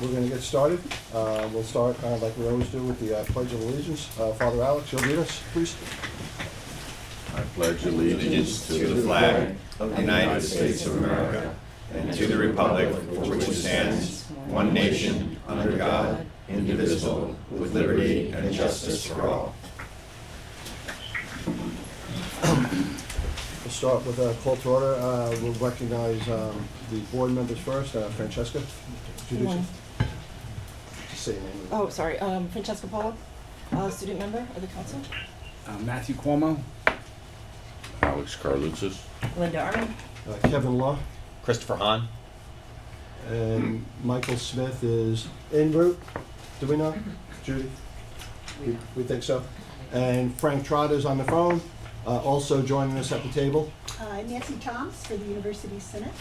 We're going to get started. We'll start like we always do with the Pledge of Allegiance. Father Alex, you'll lead us, please. I pledge allegiance to the flag of the United States of America and to the republic for which it stands, one nation, under God, indivisible, with liberty and justice for all. We'll start with a call to order. We'll recognize the board members first. Francesca, introduce you. Just say your name. Oh, sorry. Francesca Polo, student member of the council. Matthew Cuomo. Alex Carlutzis. Linda Armin. Kevin Law. Christopher Hahn. And Michael Smith is en route. Do we know? Judy? We think so. And Frank Trotter's on the phone, also joining us at the table. Nancy Toms for the University Senate.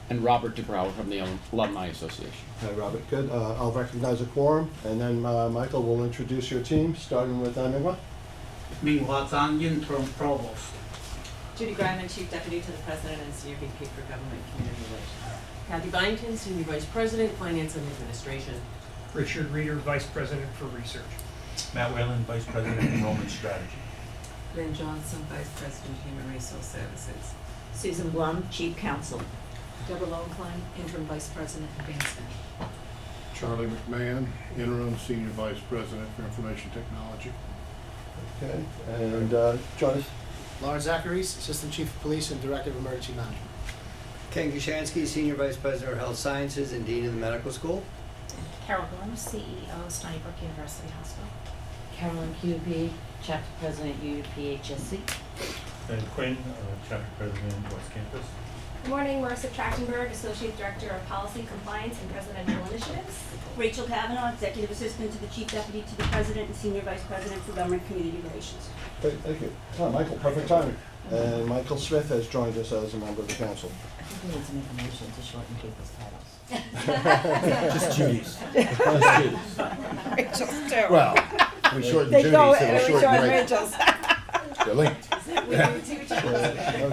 And Robert DeBrower from the Alumni Association. Hi, Robert. Good. I'll recognize a quorum, and then Michael will introduce your team, starting with Mingwa. Minghua Zhang, interim provost. Judy Griman, Chief Deputy to the President and Senior VP for Government and Community Relations. Kathy Byington, Senior Vice President, Finance and Administration. Richard Reeder, Vice President for Research. Matt Whalen, Vice President, Enrollment Strategy. Lynn Johnson, Vice President, Human Resource Services. Susan Blum, Chief Counsel. Deborah Lowenklein, Interim Vice President, Advancement. Charlie McMahon, Interim Senior Vice President for Information Technology. Okay. And Jonas. Lawrence Zacharies, Assistant Chief of Police and Director of Emergency Management. Ken Gushansky, Senior Vice President of Health Sciences and Dean of the Medical School. Carol Bloom, CEO, Stony Brook University Hospital. Carolyn QB, Chapter President, UPHSC. Ben Quinn, Chapter President, West Campus. Good morning, Marissa Trachtenberg, Associate Director of Policy, Compliance, and Presidential Initiatives. Rachel Kavanaugh, Executive Assistant to the Chief Deputy to the President and Senior Vice President for Government Community Relations. Great, thank you. Oh, Michael, perfect timing. And Michael Smith has joined us as a member of the council. I think we need to make a motion to shorten people's titles. Rachel's too. Well, we shortened They Judy, go, so and we we shortened Rachel's. They're linked.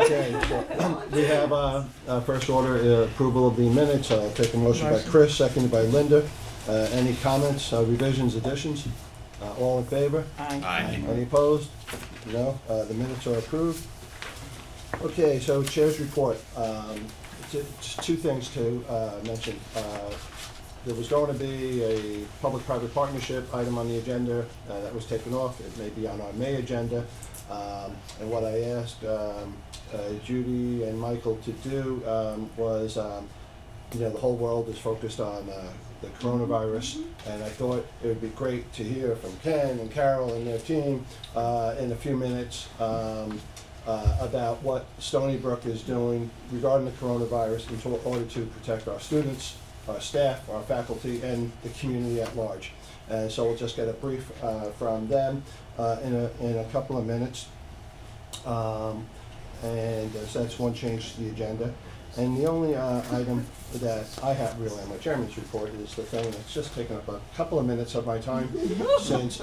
Okay, so we have first order approval of the minutes. I'll take a motion by Chris, seconded by Linda. Any comments, revisions, additions? All in favor? Aye. Any opposed? No. The minutes are approved. Okay, so Chair's report. Just two things to mention. There was going to be a public-private partnership item on the agenda that was taken off. It may be on our May agenda. And what I asked Judy and Michael to do was, the whole world is focused on the coronavirus, and I thought it would be great to hear from Ken and Carol and their team in a few minutes about what Stony Brook is doing regarding the coronavirus in order to protect our students, our staff, our faculty, and the community at large. And so we'll just get a brief from them in a couple of minutes. And so that's one change to the agenda. And the only item that I have really on my chairman's report is the thing that's just taken up a couple of minutes of my time since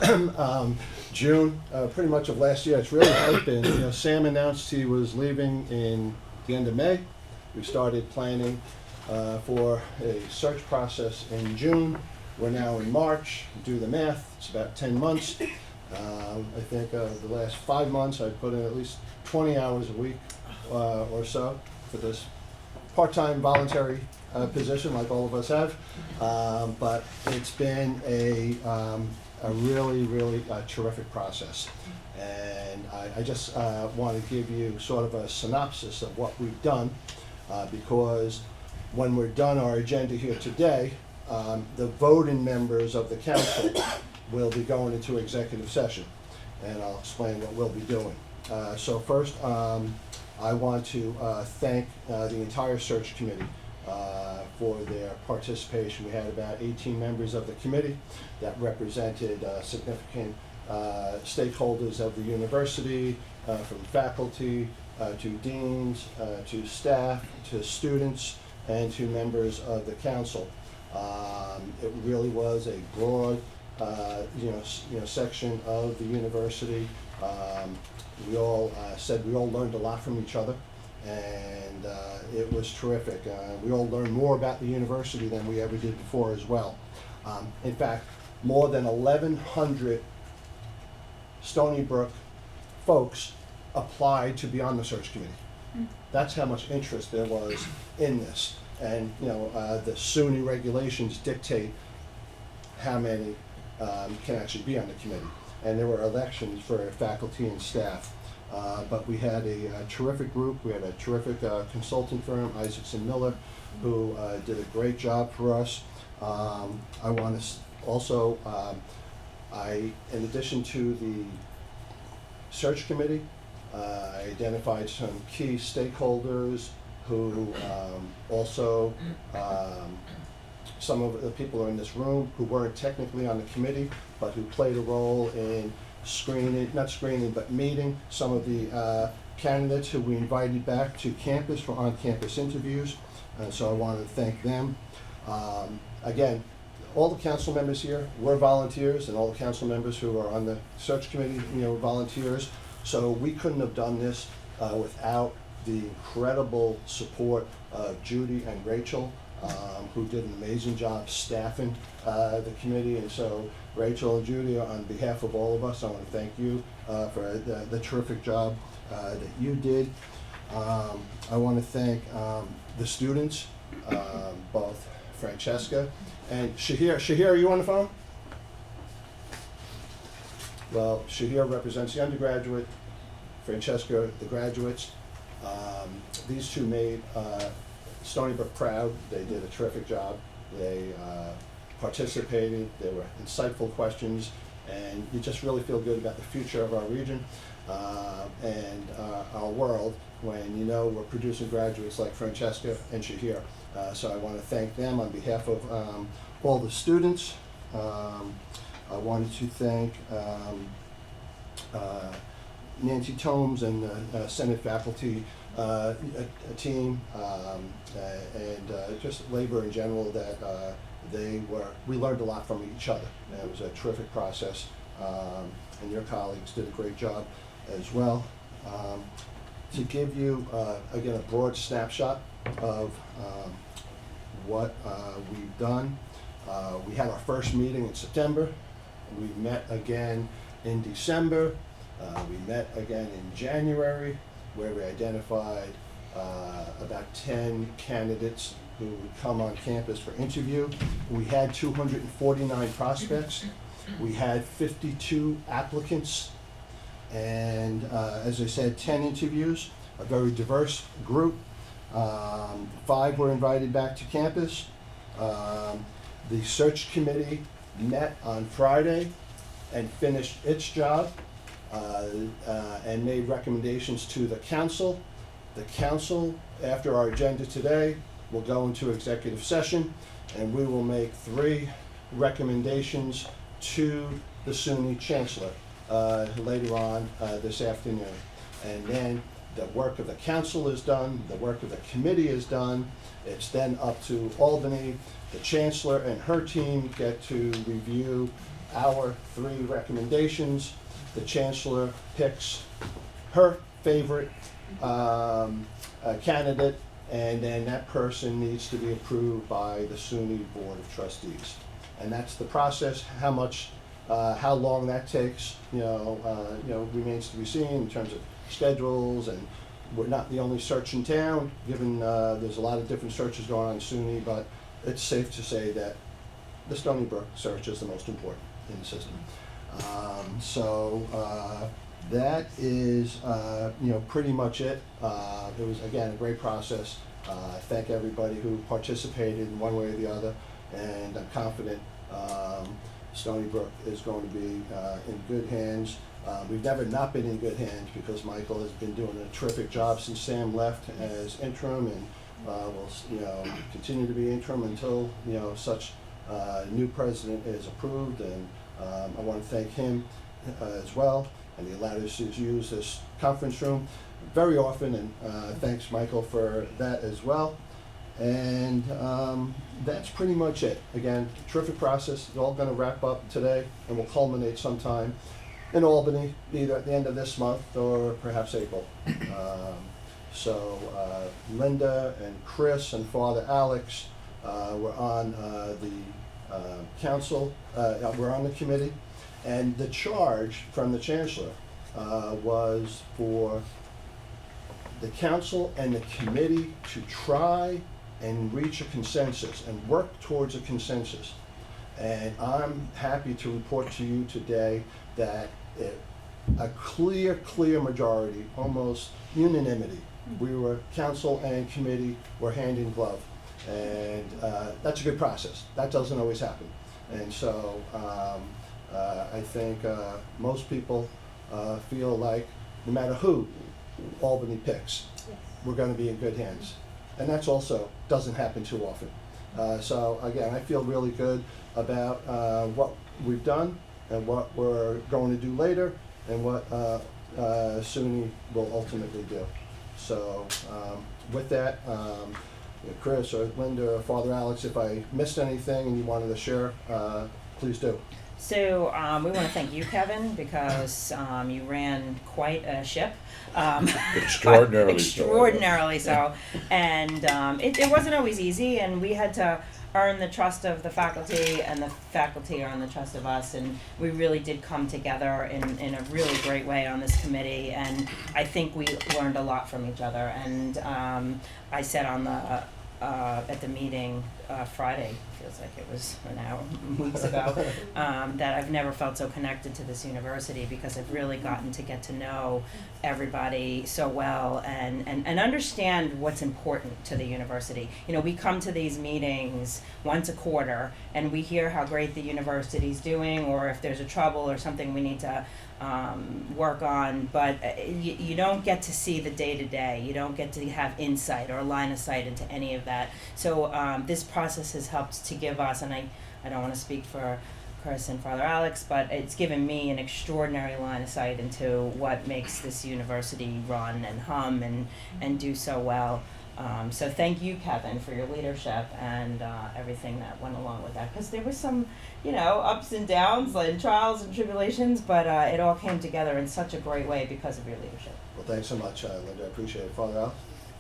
June, pretty much of last year. It's really been, Sam announced he was leaving in the end of May. We started planning for a search process in June. We're now in March. Do the math, it's about 10 months. I think the last 5 months I've put in at least 20 hours a week or so for this part-time voluntary position like all of us have. But it's been a really, really terrific process. And I just want to give you sort of a synopsis of what we've done because when we're done our agenda here today, the voting members of the council will be going into executive session, and I'll explain what we'll be doing. So first, I want to thank the entire search committee for their participation. We had about 18 members of the committee that represented significant stakeholders of the university, from faculty to deans, to staff, to students, and to members of the council. It really was a broad section of the university. We all said we all learned a lot from each other. and it was terrific. We all learned more about the university than we ever did before as well. In fact, more than 1,100 Stony Brook folks applied to be on the search committee. That's how much interest there was in this. And, you know, the SUNY regulations dictate how many can actually be on the committee. And there were elections for faculty and staff. But we had a terrific group. We had a terrific consulting firm, Isaacson Miller, who did a great job for us. I want to also, in addition to the search committee, I identified some key stakeholders who also, some of the people are in this room who weren't technically on the committee, but who played a role in not screening, but meeting some of the candidates who we invited back to campus for on-campus interviews. So I wanted to thank them. Again, all the council members here were volunteers, and all the council members who are on the search committee, you know, were volunteers. So we couldn't have done this without the incredible support of Judy and Rachel, who did an amazing job staffing the committee. And so Rachel and Judy, on behalf of all of us, I want to thank you for the terrific job that you did. I want to thank the students, both Francesca and Shahir. Shahir, are you on the phone? Well, Shahir represents the undergraduate, Francesca, the graduates. These two made Stony Brook proud. They did a terrific job. They participated. There were insightful questions, and you just really feel good about the future of our region and our world when you know we're producing graduates like Francesca and Shahir. So I want to thank them on behalf of all the students. I wanted to thank Nancy Tomes and the Senate faculty team and just labor in general that we learned a lot from each other. And it was a terrific process, and your colleagues did a great job as well. To give you, again, a broad snapshot of what we've done. We had our first meeting in September. We met again in December. We met again in January, where we identified about 10 candidates who would come on campus for interview. We had 249 prospects. We had 52 applicants. And as I said, 10 interviews, a very diverse group. 5 were invited back to campus. The search committee met on Friday and finished its job and made recommendations to the council. The council, after our agenda today, will go into executive session, and we will make 3 recommendations to the SUNY chancellor later on this afternoon. And then the work of the council is done, the work of the committee is done. It's then up to Albany. The chancellor and her team get to review our 3 recommendations. The chancellor picks her favorite candidate, and then that person needs to be approved by the SUNY Board of Trustees. And that's the process. How long that takes, remains to be seen in terms of schedules. And we're not the only search in town, given there's a lot of different searches going on in SUNY, but it's safe to say that the Stony Brook search is the most important in the system. That is, pretty much it. It was, again, a great process. I thank everybody who participated in one way or the other, and I'm confident Stony Brook is going to be in good hands. We've never not been in good hands because Michael has been doing a terrific job since Sam left as interim, and will continue to be interim until such new president is approved. And I want to thank him as well, and he allowed us to use this conference room very often, and thanks Michael for that as well. And that's pretty much it. Again, terrific process. It's all going to wrap up today and will culminate sometime in Albany, either at the end of this month or perhaps April. So Linda and Chris and Father Alex were on the council, were on the committee, and the charge from the chancellor was for the council and the committee to try and reach a consensus and work towards a consensus. And I'm happy to report to you today that a clear majority, almost unanimity, we were, council and committee were hand in glove. And that's a good process. That doesn't always happen. And so I think most people feel like no matter who Albany picks, we're going to be in good hands. And that's also doesn't happen too often. So again, I feel really good about what we've done and what we're going to do later and what SUNY will ultimately do. So with that, Chris or Linda or Father Alex, if I missed anything and you wanted to share, please do. So we want to thank you, Kevin, because you ran quite a ship. Extraordinarily so. And it wasn't always easy, and we had to earn the trust of the faculty, and the faculty earned the trust of us, and we really did come together in a really great way on this committee, and I think we learned a lot from each other. And I said on the at the meeting Friday, feels like it was an hour, weeks ago, that I've never felt so connected to this university, because I've really gotten to get to know everybody so well and understand what's important to the university. You know, we come to these meetings once a quarter and we hear how great the university's doing, or if there's a trouble or something we need to work on, but you don't get to see the day-to-day. You don't get to have insight or line of sight into any of that. So this process has helped to give us, and I don't want to speak for Chris and Father Alex, but it's given me an extraordinary line of sight into what makes this university run and hum and do so well. So thank you, Kevin, for your leadership and everything that went along with that, because there was some, ups and downs and trials and tribulations, but it all came together in such a great way because of your leadership. Well, thanks so much, Linda. I appreciate it. Father Al?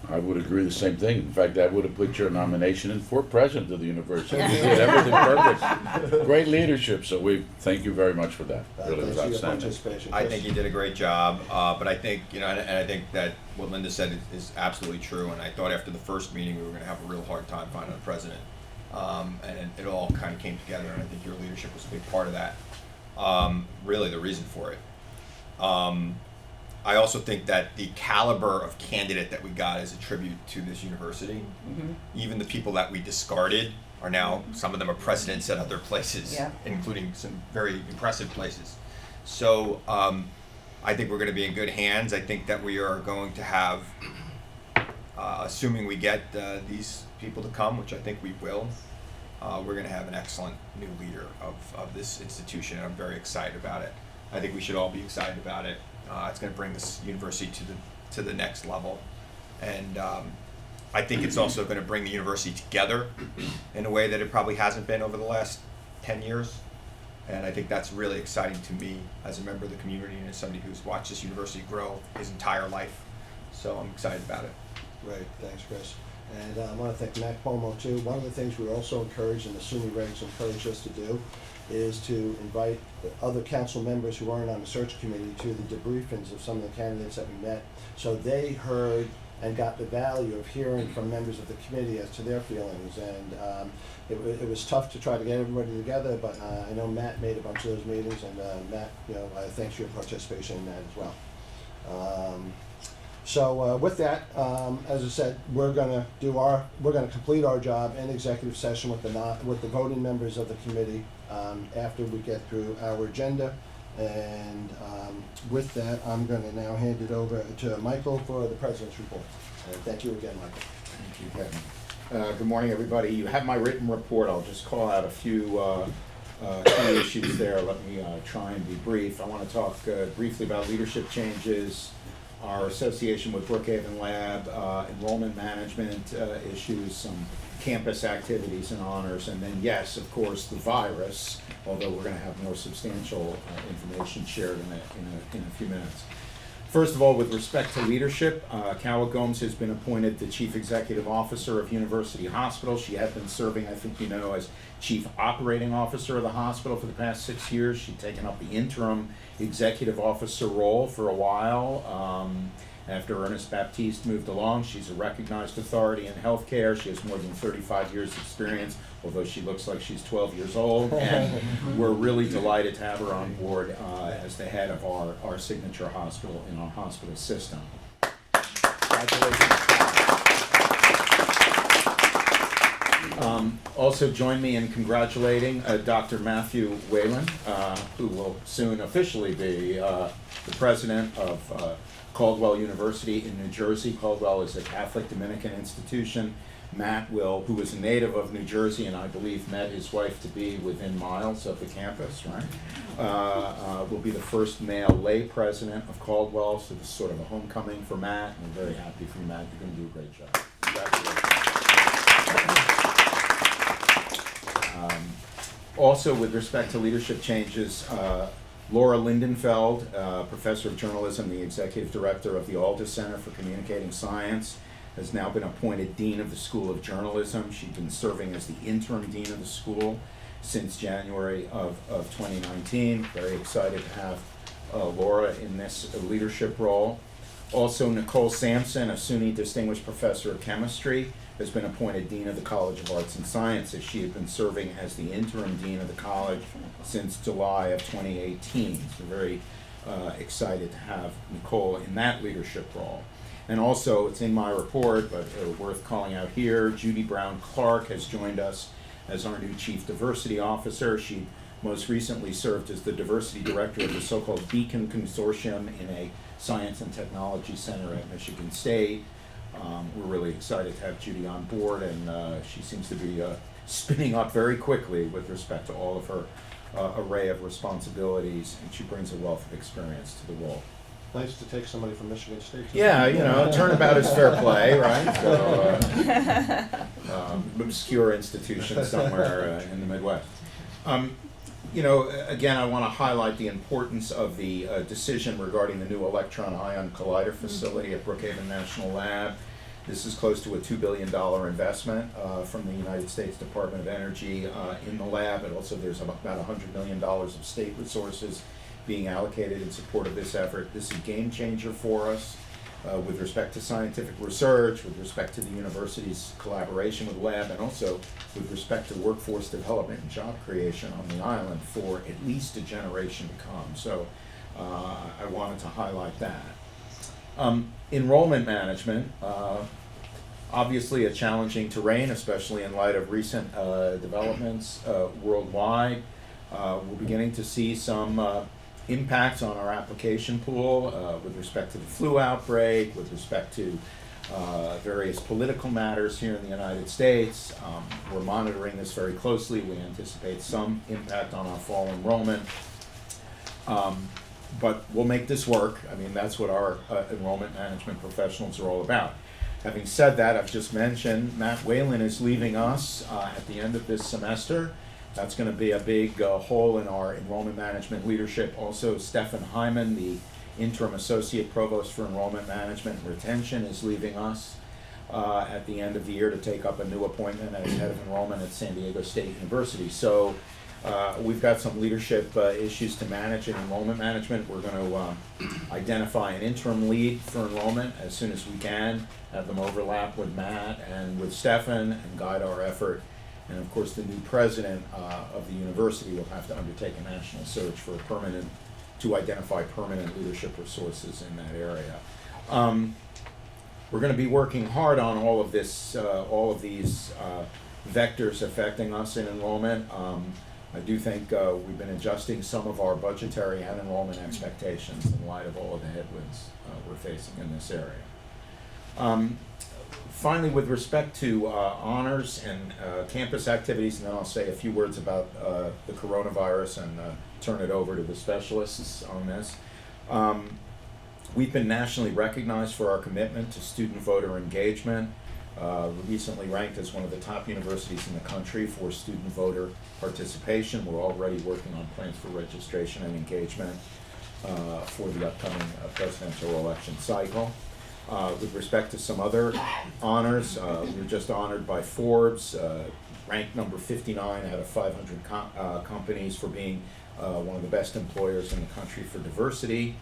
I would agree the same thing. In fact, I would have put your nomination in for president of the university. You did everything perfect. Great leadership, so we thank you very much for that. Really was outstanding. I think you did a great job, but I think, and I think that what Linda said is absolutely true, and I thought after the first meeting we were going to have a real hard time finding a president, and it all kind of came together, and I think your leadership was a big part of that, really the reason for it. I also think that the caliber of candidate that we got is a tribute to this university. Mm-hmm. Even the people that we discarded are now, some of them are presidents at other places, including some very impressive places. So I think we're going to be in good hands. I think that we are going to have, assuming we get these people to come, which I think we will, we're going to have an excellent new leader of this institution. I'm very excited about it. I think we should all be excited about it. It's going to bring this university to the next level, and I think it's also going to bring the university together in a way that it probably hasn't been over the last 10 years, and I think that's really exciting to me as a member of the community and as somebody who's watched this university grow his entire life. So I'm excited about it. Great, thanks, Chris. And I want to thank Matt Cuomo too. One of the things we were also encouraged, and the SUNY regs encouraged us to do, is to invite the other council members who aren't on the search committee to the debriefings of some of the candidates that we met. So they heard and got the value of hearing from members of the committee as to their feelings. And it was tough to try to get everybody together, but I know Matt made a bunch of those meetings, and Matt, thanks for your participation in that as well. So with that, as I said, we're going to complete our job in executive session with the voting members of the committee after we get through our agenda. And with that, I'm going to now hand it over to Michael for the president's report. And thank you again, Michael. Thank you, Kevin. Good morning, everybody. You have my written report. I'll just call out a few key issues there. Let me try and be brief. I want to talk briefly about leadership changes, our association with Brookhaven Lab, enrollment management issues, some campus activities and honors, and then, yes, of course, the virus, although we're going to have more substantial information shared in a few minutes. First of all, with respect to leadership, Carol Gomes has been appointed the Chief Executive Officer of University Hospital. She had been serving, I think you know, as Chief Operating Officer of the hospital for the past 6 years. She'd taken up the interim Executive Officer role for a while. After Ernest Baptiste moved along, she's a recognized authority in healthcare. She has more than 35 years experience, although she looks like she's 12 years old. And we're really delighted to have her on board as the head of our signature hospital in our hospital system. Congratulations. Also join me in congratulating Dr. Matthew Whalen, who will soon officially be the president of Caldwell University in New Jersey. Caldwell is a Catholic Dominican institution. Matt who is a native of New Jersey and I believe met his wife to be within miles of the campus, right? Will be the first male lay president of Caldwell, so this is sort of a homecoming for Matt, and we're very happy for you, Matt. You're going to do a great job. Congratulations. Also, with respect to leadership changes, Laura Lindenfeld, professor of journalism, the executive director of the Aldous Center for Communicating Science, has now been appointed Dean of the School of Journalism. She's been serving as the interim Dean of the school since January of 2019. Very excited to have Laura in this leadership role. Also, Nicole Sampson, a SUNY Distinguished Professor of Chemistry, has been appointed Dean of the College of Arts and Sciences. She had been serving as the interim Dean of the college since July of 2018. So very excited to have Nicole in that leadership role. And also, it's in my report, but worth calling out here, Judy Brown Clark has joined us as our new Chief Diversity Officer. She most recently served as the Diversity Director of the so-called Beacon Consortium in a Science and Technology Center at Michigan State. We're really excited to have Judy on board, and she seems to be spinning up very quickly with respect to all of her array of responsibilities, and she brings a wealth of experience to the role. Nice to take somebody from Michigan State. Yeah, you know, turnabout is fair play, right? So, obscure institution somewhere in the Midwest. You know, again, I want to highlight the importance of the decision regarding the new electron-ion collider facility at Brookhaven National Lab. This is close to a $2 billion investment from the United States Department of Energy in the lab, and also there's about $100 million of state resources being allocated in support of this effort. This is a game changer for us with respect to scientific research, with respect to the university's collaboration with the lab, and also with respect to workforce development and job creation on the island for at least a generation to come. So I wanted to highlight that. Enrollment management, obviously a challenging terrain, especially in light of recent developments worldwide. We're beginning to see some impacts on our application pool with respect to the flu outbreak, with respect to various political matters here in the United States. We're monitoring this very closely. We anticipate some impact on our fall enrollment. But we'll make this work. I mean, that's what our enrollment management professionals are all about. Having said that, I've just mentioned Matt Whalen is leaving us at the end of this semester. That's going to be a big hole in our enrollment management leadership. Also, Stefan Hyman, the interim associate provost for enrollment management and retention, is leaving us at the end of the year to take up a new appointment as head of enrollment at San Diego State University. So we've got some leadership issues to manage in enrollment management. We're going to identify an interim lead for enrollment as soon as we can, have them overlap with Matt and with Stefan and guide our effort. And of course, the new president of the university will have to undertake a national search for to identify permanent leadership resources in that area. We're going to be working hard on all of this, all of these vectors affecting us in enrollment. I do think we've been adjusting some of our budgetary and enrollment expectations in light of all of the headwinds we're facing in this area. Finally, with respect to honors and campus activities, and then I'll say a few words about the coronavirus and turn it over to the specialists on this. We've been nationally recognized for our commitment to student voter engagement. We're recently ranked as one of the top universities in the country for student voter participation. We're already working on plans for registration and engagement. for the upcoming presidential election cycle. With respect to some other honors, we were just honored by Forbes, ranked number 59 out of 500 companies for being one of the best employers in the country for diversity.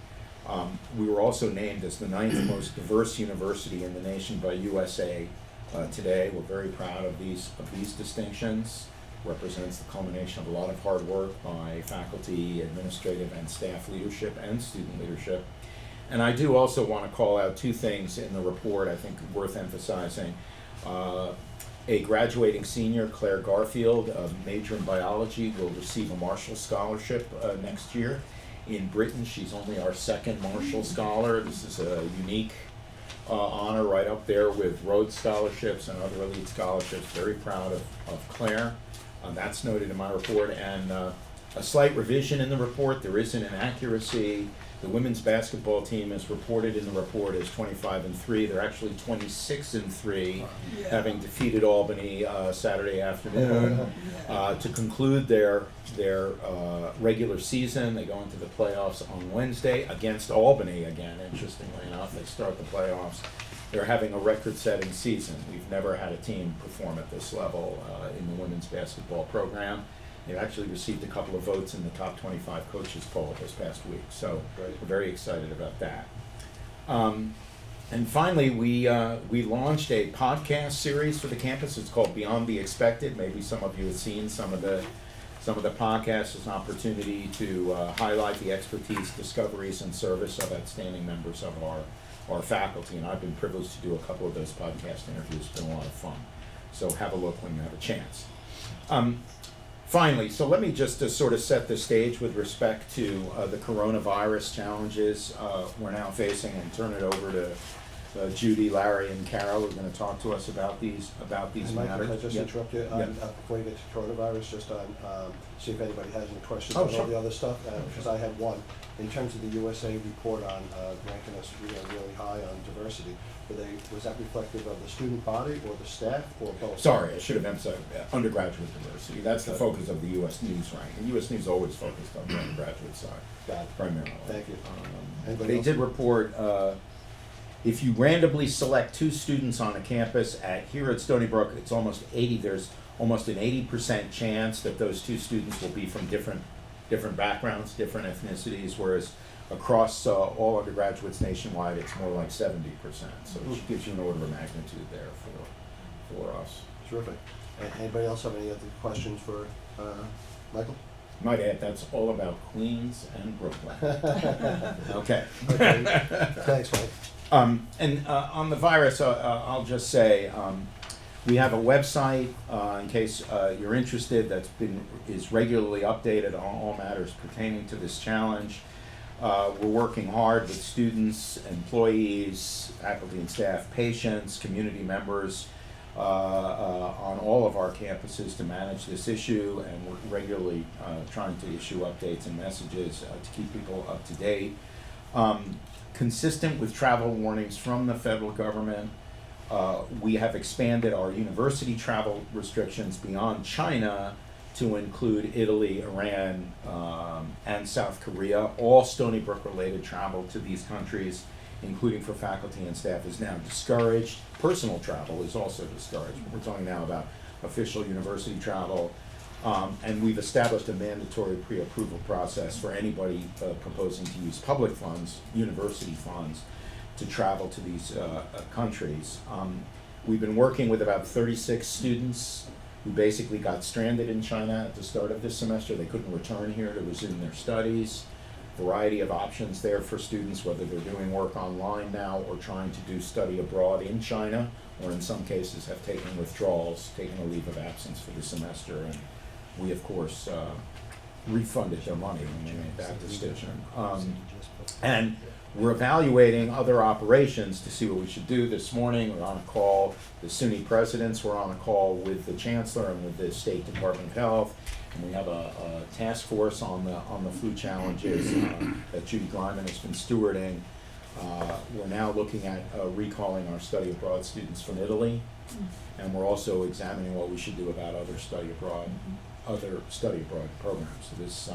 We were also named as the 9th most diverse university in the nation by USA Today. We're very proud of these distinctions. Represents the culmination of a lot of hard work by faculty, administrative, and staff leadership and student leadership. And I do also want to call out two things in the report I think worth emphasizing. A graduating senior, Claire Garfield, a major in biology, will receive a Marshall Scholarship next year. In Britain, she's only our second Marshall Scholar. This is a unique honor right up there with Rhodes Scholarships and other elite scholarships. Very proud of Claire. That's noted in my report. And a slight revision in the report. There is an inaccuracy. The women's basketball team is reported in the report as 25-3. They're actually 26-3, having defeated Albany Saturday afternoon to conclude their regular season. They go into the playoffs on Wednesday against Albany again. Interestingly enough, they start the playoffs. They're having a record-setting season. We've never had a team perform at this level in the women's basketball program. They've actually received a couple of votes in the top 25 coaches poll this past week, so we're very excited about that. And finally, we launched a podcast series for the campus. It's called Beyond the Expected. Maybe some of you have seen some of the podcasts as an opportunity to highlight the expertise, discoveries, and service of outstanding members of our faculty. And I've been privileged to do a couple of those podcast interviews. It's been a lot of fun. So have a look when you have a chance. Finally, so let me just sort of set the stage with respect to the coronavirus challenges we're now facing, and turn it over to Judy, Larry, and Carol, who are going to talk to us about these matters. Mike, can I just interrupt you? Yeah. Before you get to coronavirus, just on, see if anybody has any questions Oh, on sure. all the other stuff, because I had one. In terms of the USA report on ranking us really high on diversity, was that reflective of the student body or the staff or both? Sorry, I should have emphasized undergraduate diversity. That's the focus of the U.S. News ranking. U.S. News always focused on the undergraduate side, Got it. primarily. Thank you. But Anybody they else? did report, if you randomly select 2 students on a campus here at Stony Brook, it's almost 80. There's almost an 80% chance that those 2 students will be from different backgrounds, different ethnicities, whereas across all undergraduates nationwide, it's more like 70%. So it gives you an order of magnitude there for us. Terrific. Anybody else have any other questions for Michael? Might add, that's all about Queens and Brooklyn. Okay. Thanks, Mike. And on the virus, I'll just say we have a website in case you're interested is regularly updated on all matters pertaining to this challenge. We're working hard with students, employees, faculty and staff, patients, community members on all of our campuses to manage this issue, and we're regularly trying to issue updates and messages to keep people up to date. Consistent with travel warnings from the federal government, we have expanded our university travel restrictions beyond China to include Italy, Iran, and South Korea. All Stony Brook related travel to these countries, including for faculty and staff, is now discouraged. Personal travel is also discouraged. We're talking now about official university travel. And we've established a mandatory pre-approval process for anybody proposing to use public funds, university funds, to travel to these countries. We've been working with about 36 students who basically got stranded in China at the start of this semester. They couldn't return here to resume their studies. Variety of options there for students, whether they're doing work online now or trying to do study abroad in China, or in some cases have taken withdrawals, taken a leave of absence for the semester. And we, of course, refunded their money when they made that decision. And we're evaluating other operations to see what we should do. This morning, we're on a call, the SUNY presidents were on a call with the chancellor and with the State Department of Health, and we have a task force on the flu challenges that Judy Greiman has been stewarding. We're now looking at recalling our study abroad students from Italy, and we're also examining what we should do about other study abroad programs. So this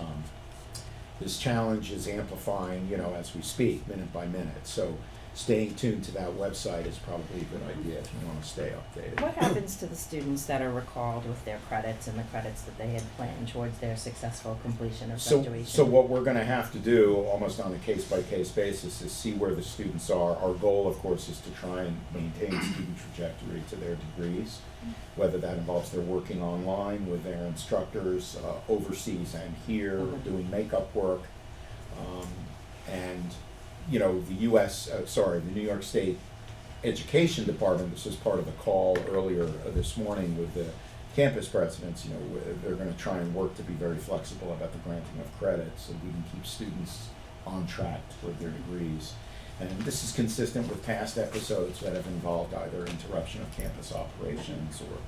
this challenge is amplifying, as we speak, minute by minute. So staying tuned to that website is probably a good idea if you want to stay updated. What happens to the students that are recalled with their credits and the credits that they had planned towards their successful completion of graduation? So what we're going to have to do, almost on a case-by-case basis, is see where the students are. Our goal, of course, is to try and maintain student trajectory to their degrees, whether that involves they're working online with their instructors overseas and here, doing makeup work, and the New York State Education Department, this was part of the call earlier this morning with the campus presidents, they're going to try and work to be very flexible about the granting of credits so we can keep students on track toward their degrees. And this is consistent with past episodes that have involved either interruption of campus operations or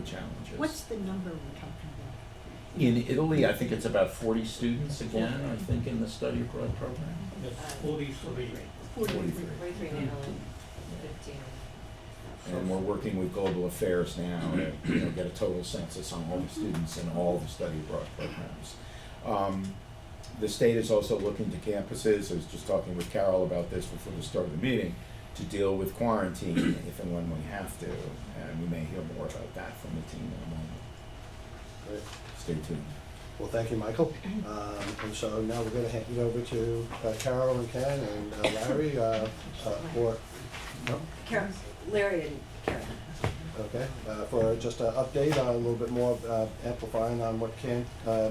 challenges. What's the number we're talking about? In Italy, I think it's about 40 students again, I think, in the study abroad program. That's 43. 43 in Italy, 15. And we're working with Global Affairs now to get a total census on all the students in all the study abroad programs. The state is also looking to campuses, I was just talking with Carol about this before the start of the meeting, to deal with quarantine if and when we have to, and we may hear more about that from the team in a moment. Great. Stay tuned. Well, thank you, Michael. And so now we're going to hand it over to Carol and Ken and Larry, or, no? Larry and Karen. Okay, for just an update on a little bit more amplifying on what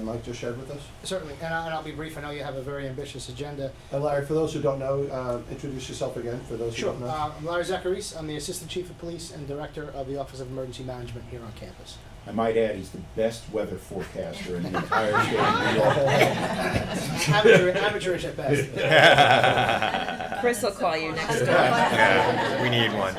Mike just shared with us. Certainly, and I'll be brief. I know you have a very ambitious agenda. And Larry, for those who don't know, introduce yourself again, for those who don't know. I'm Larry Zacharis. I'm the Assistant Chief of Police and Director of the Office of Emergency Management here on campus. I might add, he's the best weather forecaster in the entire state of New York. Amateurish at best. Chris will call you next time. Yeah, we need one.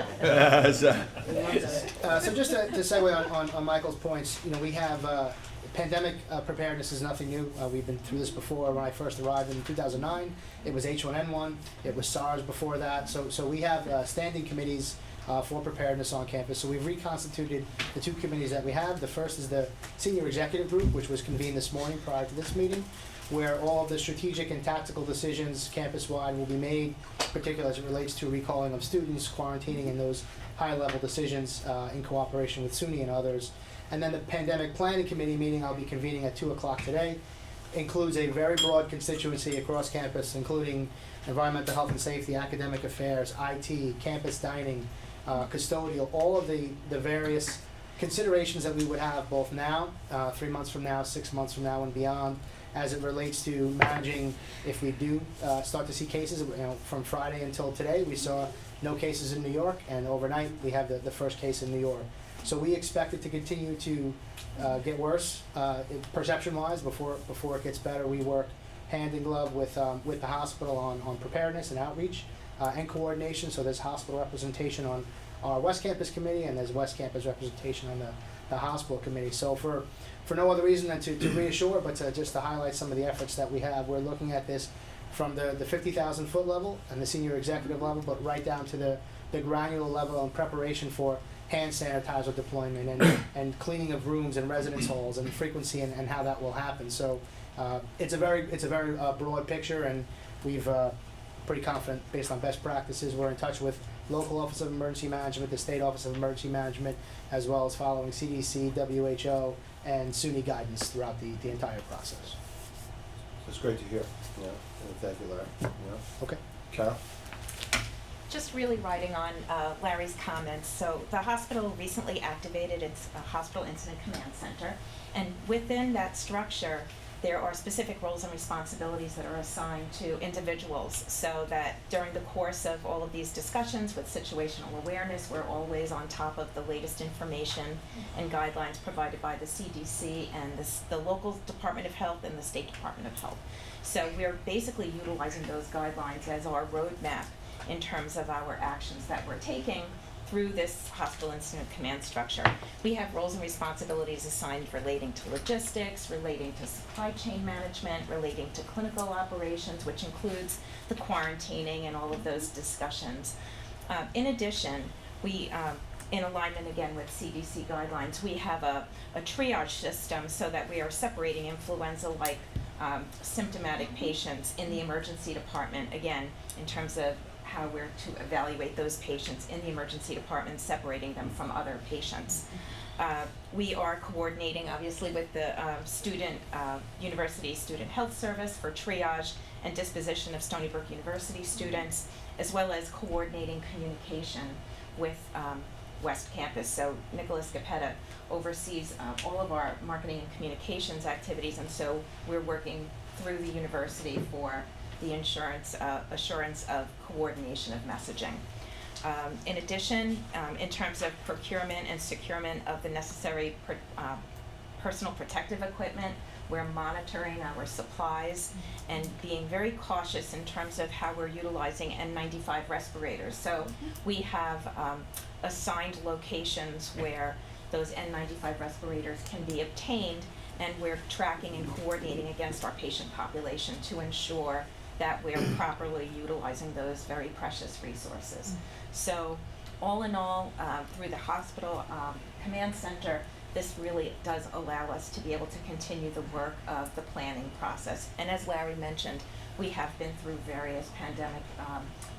So just to segue on Michael's points, we have pandemic preparedness is nothing new. We've been through this before. When I first arrived in 2009, it was H1N1. It was SARS before that. So we have standing committees for preparedness on campus. So we've reconstituted the two committees that we have. The first is the Senior Executive Group, which was convened this morning prior to this meeting, where all of the strategic and tactical decisions campus-wide will be made, particularly as it relates to recalling of students, quarantining, and those high-level decisions in cooperation with SUNY and others. And then the Pandemic Planning Committee meeting I'll be convening at 2 o'clock today includes a very broad constituency across campus, including environmental health and safety, academic affairs, IT, campus dining, custodial, all of the various considerations that we would have both now, 3 months from now, 6 months from now, and beyond, as it relates to managing if we do start to see cases. From Friday until today, we saw no cases in New York, and overnight we have the first case in New York. So we expect it to continue to get worse perception-wise before it gets better. We work hand in glove with the hospital on preparedness and outreach and coordination. So there's hospital representation on our West Campus Committee, and there's West Campus representation on the hospital committee. So for no other reason than to reassure, but just to highlight some of the efforts that we have, we're looking at this from the 50,000 foot level and the senior executive level, but right down to the granular level in preparation for hand sanitizer deployment and cleaning of rooms and residence halls and frequency and how that will happen. So it's a very broad picture, and we've pretty confident based on best practices. We're in touch with local Office of Emergency Management, the State Office of Emergency Management, as well as following CDC, WHO, and SUNY guidance throughout the entire process. It's great to hear. Yeah. And thank you, Larry. Yeah. Okay. Carol? Just really riding on Larry's comments. So the hospital recently activated its Hospital Incident Command Center, and within that structure, there are specific roles and responsibilities that are assigned to individuals, so that during the course of all of these discussions with situational awareness, we're always on top of the latest information and guidelines provided by the CDC and the local Department of Health and the State Department of Health. So we're basically utilizing those guidelines as our roadmap in terms of our actions that we're taking through this hospital incident command structure. We have roles and responsibilities assigned relating to logistics, relating to supply chain management, relating to clinical operations, which includes the quarantining and all of those discussions. In addition, we, in alignment again with CDC guidelines, we have a triage system so that we are separating influenza-like symptomatic patients in the emergency department, again, in terms of how we're to evaluate those patients in the emergency department, separating them from other patients. We are coordinating, obviously, with the University Student Health Service for triage and disposition of Stony Brook University students, as well as coordinating communication with West Campus. So Nicholas Capetta oversees all of our marketing and communications activities, and so we're working through the university for the assurance of coordination of messaging. In addition, in terms of procurement and securement of the necessary personal protective equipment, we're monitoring our supplies and being very cautious in terms of how we're utilizing N95 respirators. So we have assigned locations where those N95 respirators can be obtained, and we're tracking and coordinating against our patient population to ensure that we're properly utilizing those very precious resources. So all in all, through the hospital command center, this really does allow us to be able to continue the work of the planning process. And as Larry mentioned, we have been through various pandemic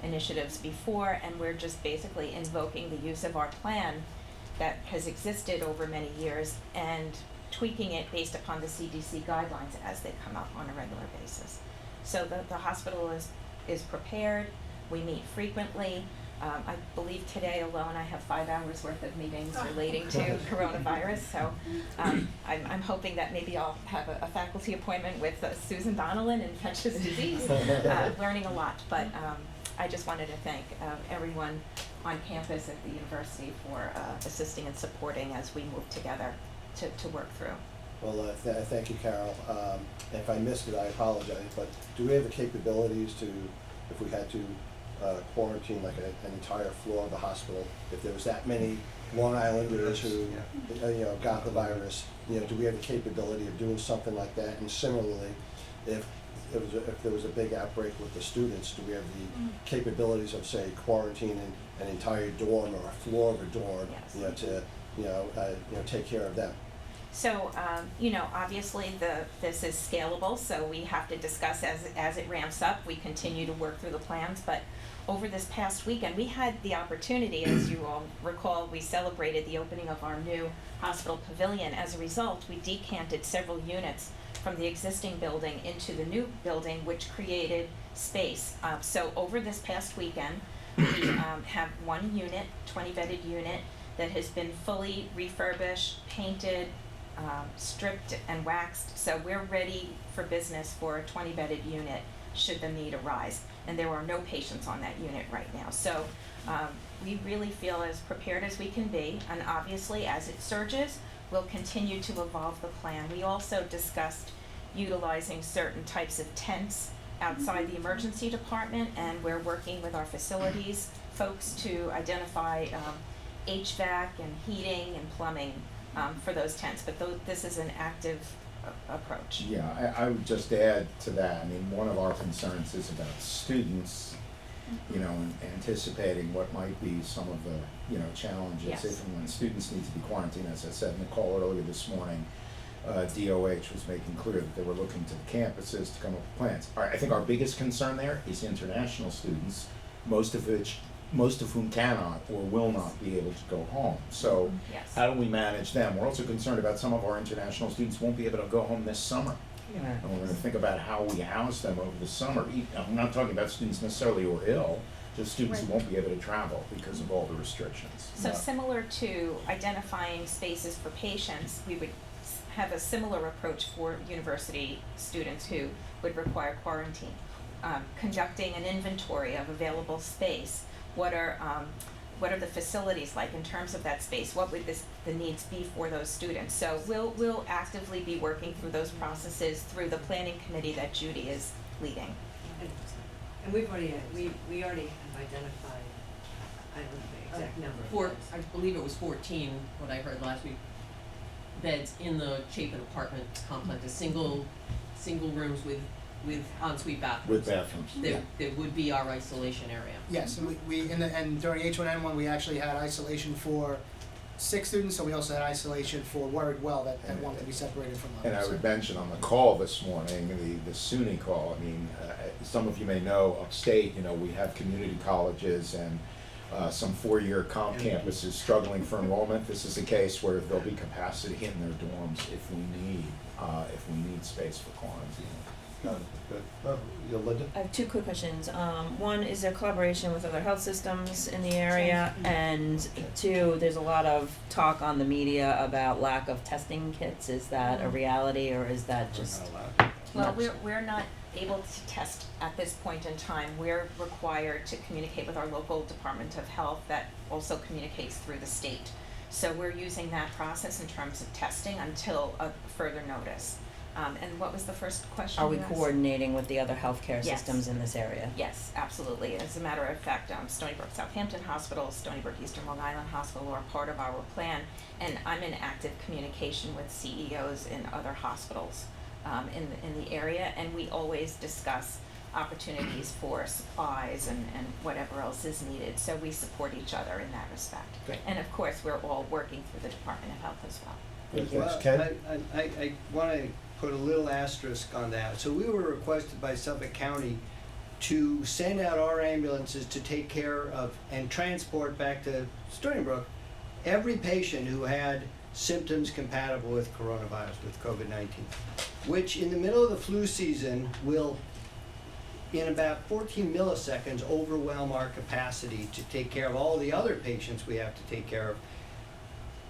initiatives before, and we're just basically invoking the use of our plan that has existed over many years and tweaking it based upon the CDC guidelines as they come up on a regular basis. So the hospital is prepared. We meet frequently. I believe today alone I have 5 hours worth of meetings relating to coronavirus. So I'm hoping that maybe I'll have a faculty appointment with Susan Donnellan in infectious disease, learning a lot. But I just wanted to thank everyone on campus at the university for assisting and supporting as we move together to work through. Well, thank you, Carol. If I missed it, I apologize, but do we have the capabilities to, if we had to quarantine like an entire floor of the hospital, if there was that many Long Islanders who got the virus, do we have the capability of doing something like that? And similarly, if there was a big outbreak with the students, do we have the capabilities of, say, quarantining an entire dorm or a floor of a dorm, to take care of them? So, obviously this is scalable, so we have to discuss as it ramps up. We continue to work through the plans, but over this past weekend, we had the opportunity, as you all recall, we celebrated the opening of our new hospital pavilion. As a result, we decanted several units from the existing building into the new building, which created space. So over this past weekend, we have one unit, 20-bedded unit, that has been fully refurbished, painted, stripped and waxed, so we're ready for business for a 20-bedded unit should the need arise. And there are no patients on that unit right now. So we really feel as prepared as we can be, and obviously as it surges, we'll continue to evolve the plan. We also discussed utilizing certain types of tents outside the emergency department, and we're working with our facilities folks to identify HVAC and heating and plumbing for those tents, but this is an active approach. Yeah, I would just add to that. I mean, one of our concerns is about students, and anticipating what might be some of the, challenges if and when students need to be quarantined. As I said in the call earlier this morning, DOH was making clear that they were looking to the campuses to come up with plans. I think our biggest concern there is international students, most of whom cannot or will not be able to go home. So how do we manage them? We're also concerned about some of our international students won't be able to go home this summer. And we're going to think about how we house them over the summer. I'm not talking about students necessarily who are ill, just students who won't be able to travel because of all the restrictions. So similar to identifying spaces for patients, we would have a similar approach for university students who would require quarantine. Conducting an inventory of available space. What are the facilities like in terms of that space? What would the needs be for those students? So we'll actively be working through those processes through the planning committee that Judy is leading. And we already have identified, I don't know the exact number. I believe it was 14, what I heard last week, beds in the Chapin apartment complex, single rooms with ensuite bathrooms. With bathrooms. That would be our isolation area. Yes, and and during H1N1 we actually had isolation for sick students, so we also had isolation for worried well that wanted to be separated from others. And I would mention on the call this morning, the SUNY call, I mean, some of you may know, upstate, we have community colleges and some four-year comp campuses struggling for enrollment. This is a case where there'll be capacity in their dorms if we need space for quarantine. Good. Yolanda? I have two quick questions. One, is there collaboration with other health systems in the area? And two, there's a lot of talk on the media about lack of testing kits. Is that a reality, or is that just? Well, we're not able to test at this point in time. We're required to communicate with our local Department of Health that also communicates through the state. So we're using that process in terms of testing until a further notice. And what was the first question? Are we you asked? coordinating with the other healthcare Yes. systems in this area? Yes, absolutely. As a matter of fact, Stony Brook Southampton Hospital, Stony Brook Eastern Long Island Hospital are part of our plan, and I'm in active communication with CEOs in other hospitals in the area, and we always discuss opportunities for supplies and whatever else is needed. So we support each other in that respect. Great. And of course, we're all working through the Department of Health as well. Thanks. Well, Ken? I want to put a little asterisk on that. So we were requested by Suffolk County to send out our ambulances to take care of and transport back to Stony Brook every patient who had symptoms compatible with coronavirus, with COVID-19, which in the middle of the flu season will, in about 14 milliseconds, overwhelm our capacity to take care of all the other patients we have to take care of.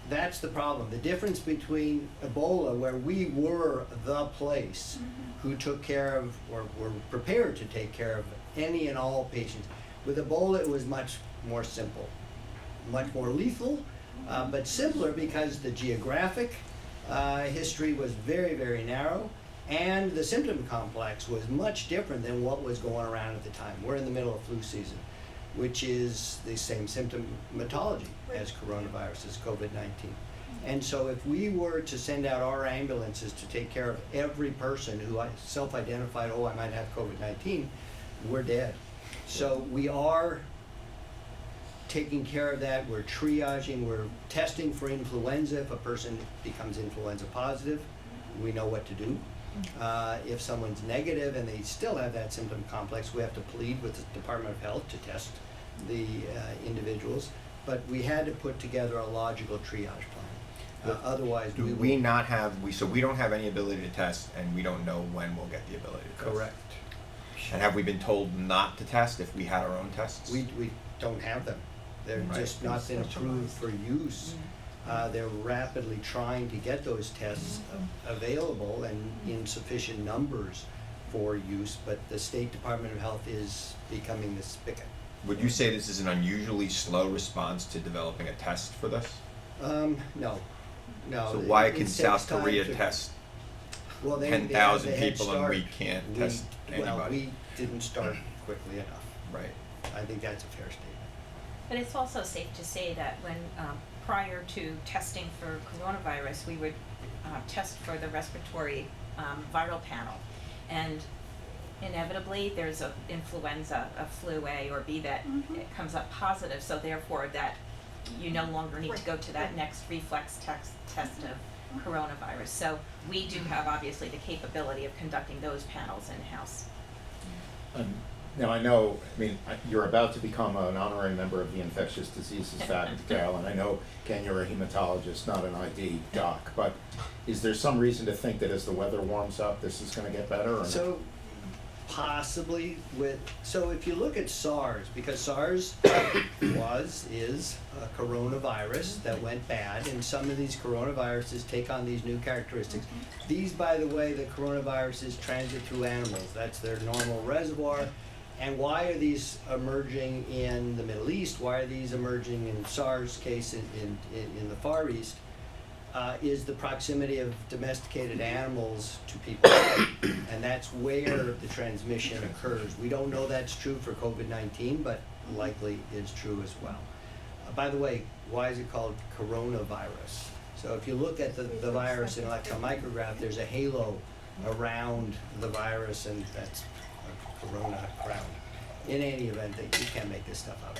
That's the problem. The difference between Ebola, where we were the place who took care of, or were prepared to take care of any and all patients. With Ebola, it was much more simple, much more lethal, but simpler because the geographic history was very, very narrow, and the symptom complex was much different than what was going around at the time. We're in the middle of flu season, which is the same symptomatology as coronavirus, as COVID-19. And so if we were to send out our ambulances to take care of every person who self-identified, oh, I might have COVID-19, we're dead. So we are taking care of that. We're triaging, we're testing for influenza. If a person becomes influenza positive, we know what to do. If someone's negative and they still have that symptom complex, we have to plead with the Department of Health to test the individuals. But we had to put together a logical triage plan. Otherwise, Do we not have, so we don't have any ability to test, and we don't know when we'll get the ability to test? Correct. And have we been told not to test if we had our own tests? We don't have them. They're Right. just not been approved for use. They're rapidly trying to get those tests available and in sufficient numbers for use, but the State Department of Health is becoming the spigot. Would you say this is an unusually slow response to developing a test for this? No. So why It can takes South time Korea to- test Well, they 10,000 have the head people and we start. can't test Well, anybody? we didn't start quickly enough. Right. I think that's a fair statement. But it's also safe to say that when, prior to testing for coronavirus, we would test for the respiratory viral panel. And inevitably, there's a influenza, a flu A or B that it comes up positive, so therefore that you no longer need to go to that next reflex test of coronavirus. So we do have obviously the capability of conducting those panels in-house. Now, I know, you're about to become an honorary member of the infectious diseases faculty, Carol, and I know, Ken, you're a hematologist, not an ID doc, but is there some reason to think that as the weather warms up, this is gonna get better, or? So possibly so if you look at SARS, because SARS is a coronavirus that went bad, and some of these coronaviruses take on these new characteristics. These, by the way, the coronaviruses transit through animals. That's their normal reservoir. And why are these emerging in the Middle East? Why are these emerging in SARS case in the Far East? Is the proximity of domesticated animals to people. And that's where the transmission occurs. We don't know that's true for COVID-19, but likely is true as well. By the way, why is it called coronavirus? So if you look at the virus in electron micrograph, there's a halo around the virus, and that's a corona crown. in any event, you can't make this stuff up.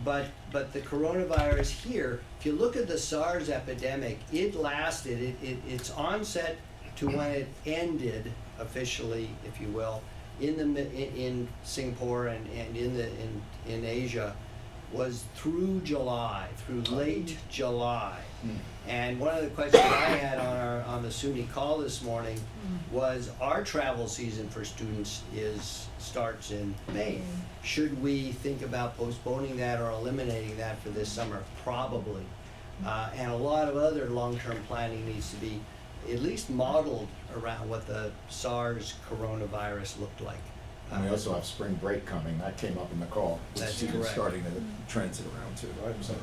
But the coronavirus here, if you look at the SARS epidemic, it lasted, its onset to when it ended officially, if you will, in Singapore and in Asia, was through July, through late July. And one of the questions I had on the SUNY call this morning was our travel season for students starts in May. Should we think about postponing that or eliminating that for this summer? Probably. And a lot of other long-term planning needs to be at least modeled around what the SARS coronavirus looked like. And we also have spring break coming. That came up in the call. That's Students correct. starting to transit around too. Right? So,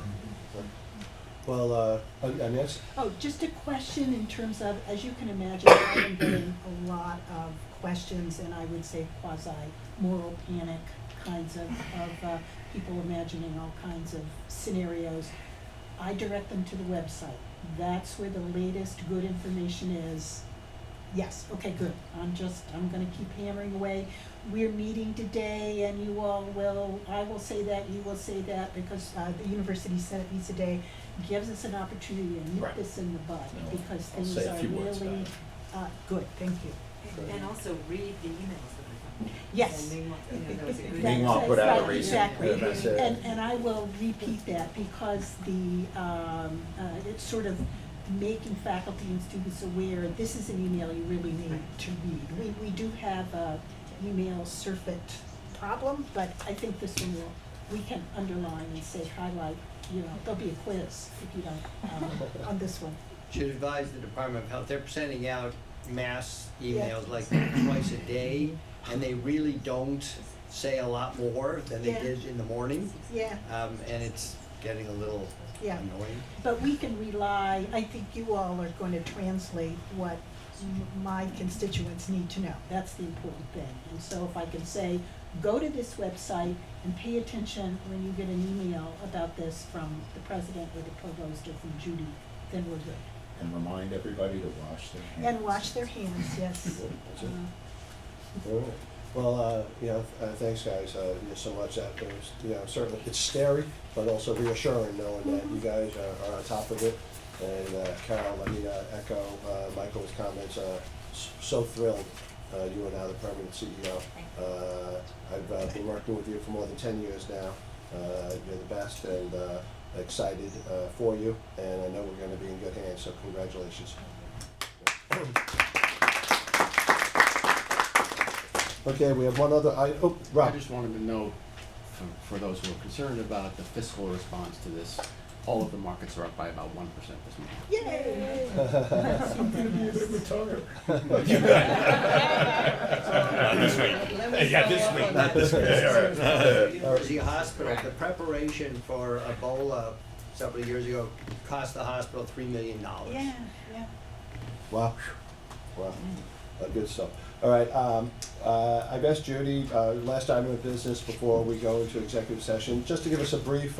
Well, Inez? Oh, just a question in terms of, as you can imagine, I've been getting a lot of questions, and I would say quasi-moral panic kinds of people imagining all kinds of scenarios. I direct them to the website. That's where the latest good information is. Yes, okay, good. I'm gonna keep hammering away. We're meeting today and you all will, I will say that, you will say that, because the University Senate meets today, gives us an opportunity to nip Right. this in the bud, No, because I'll things say a are few words really, about good, thank you. And also read the emails that are coming. Yes. So meanwhile, that was a good. Meanwhile, put out a Right, recent exactly. message. And I will repeat that because it's sort of making faculty and students aware, this is an email you really need to read. We do have a email surfeit problem, but I think this one we can underline and say highlight, there'll be a quiz if you don't, on this one. Should advise the Department of Health, they're sending out mass emails like twice a day, and they really don't say a lot more than they did in the morning. Yeah. And it's getting a little annoying. But we can rely, I think you all are going to translate what my constituents need to know. That's the important thing. And so if I can say, go to this website and pay attention when you get an email about this from the president or the provost or from Judy, then we're good. And remind everybody to wash their hands. And wash their hands, yes. All right. Well, thanks guys, so much. That was, certainly it's scary, but also reassuring knowing that you guys are on top of it. And Carol, let me echo Michael's comments. So thrilled you are now the permanent CEO. I've been working with you for more than 10 years now. You're the best, and excited for you. And I know we're going to be in good hands. So congratulations. Okay, we have one other. Rob. I just wanted to know, for those who are concerned about the fiscal response to this, all of the markets are up by about 1% this month. Yay! I'm gonna be a bit retired. Not this week. Yeah, this week, not this week. University Hospital, the preparation for Ebola several years ago cost the hospital $3 million. Yeah. Wow. Good stuff. All right, I guess Judy, last item of business before we go into executive session, just to give us a brief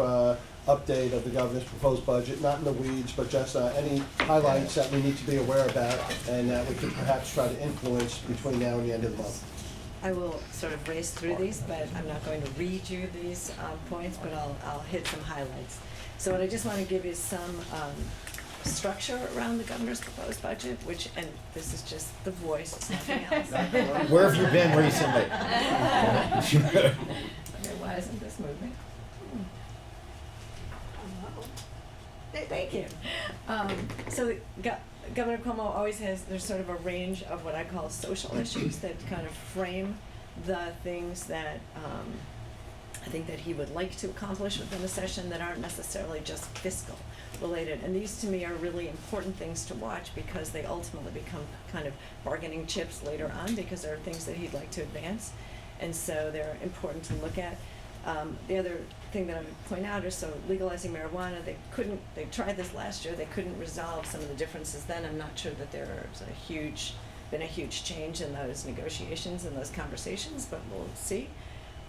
update of the governor's proposed budget, not in the weeds, but just any highlights that we need to be aware about and that we could perhaps try to influence between now and the end of the month. I will sort of race through these, but I'm not going to read you these points, but I'll hit some highlights. So what I just want to give you some structure around the governor's proposed budget, and this is just the voice, it's nothing else. Where have you been recently? Okay, why isn't this moving? Thank you. So Governor Cuomo always there's sort of a range of what I call social issues that kind of frame the things that I think that he would like to accomplish within the session that aren't necessarily just fiscal related. And these to me are really important things to watch because they ultimately become kind of bargaining chips later on because there are things that he'd like to advance. And so they're important to look at. The other thing that I would point out is legalizing marijuana, they tried this last year, they couldn't resolve some of the differences then. I'm not sure that there's been a huge change in those negotiations and those conversations, but we'll see.